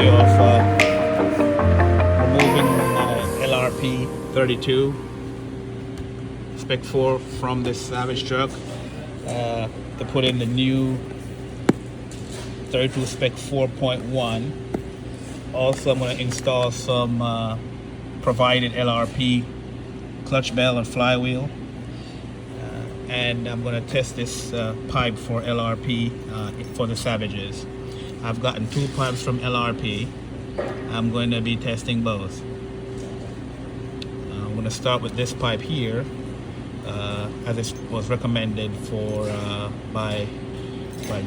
video of removing LRP 32 Spec 4 from this Savage truck to put in the new 32 Spec 4.1. Also, I'm going to install some provided LRP clutch bell and flywheel, and I'm going to test this pipe for LRP for the Savages. I've gotten 2 pipes from LRP. I'm going to be testing both. I'm going to start with this pipe here, as it was recommended for by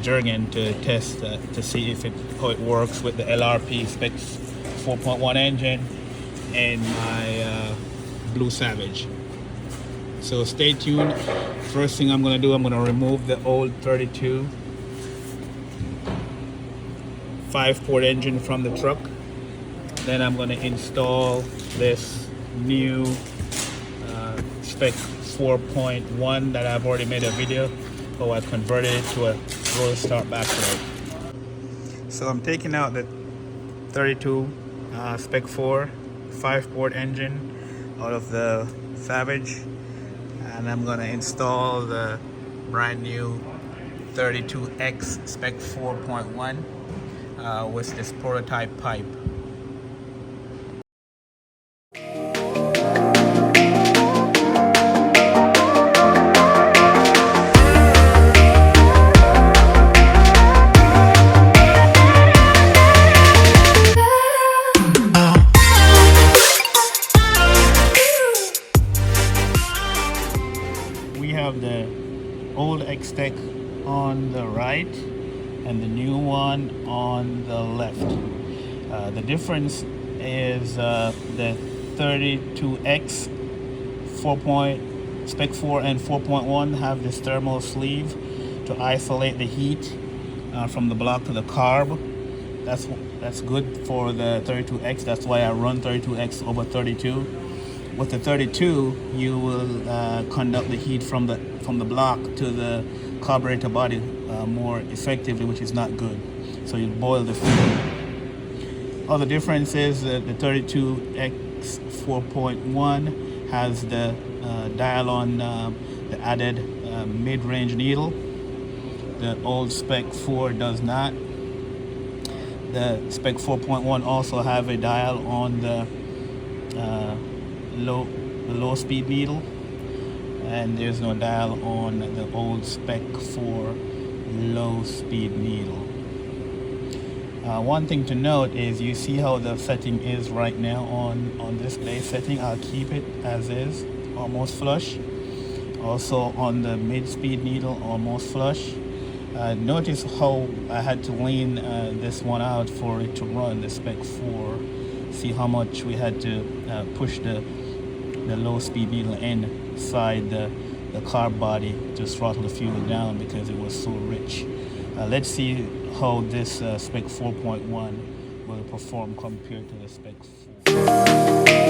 Jurgen to test to see how it works with the LRP Spec 4.1 engine and my Blue Savage. So stay tuned. First thing I'm going to do, I'm going to remove the old 32 5-port engine from the truck. Then I'm going to install this new Spec 4.1 that I've already made a video. So I converted it to a roll start backload. So I'm taking out the 32 Spec 4 5-port engine out of the Savage, and I'm going to install the brand new 32X Spec 4.1 with this prototype pipe. We have the old X-Tech on the right and the new one on the left. The difference is the 32X Spec 4 and 4.1 have this thermal sleeve to isolate the heat from the block to the carb. That's good for the 32X. That's why I run 32X over 32. With the 32, you will conduct the heat from the block to the carburetor body more effectively, which is not good. So you boil the fuel. Other difference is that the 32X 4.1 has the dial on the added mid-range needle. The old Spec 4 does not. The Spec 4.1 also have a dial on the low speed needle, and there's no dial on the old Spec 4 low speed needle. One thing to note is you see how the setting is right now on this base setting. I'll keep it as is, almost flush. Also on the mid speed needle, almost flush. Notice how I had to lean this one out for it to run the Spec 4. See how much we had to push the low speed needle inside the carb body to throttle the fuel down because it was so rich. Let's see how this Spec 4.1 will perform compared to the Spec 4.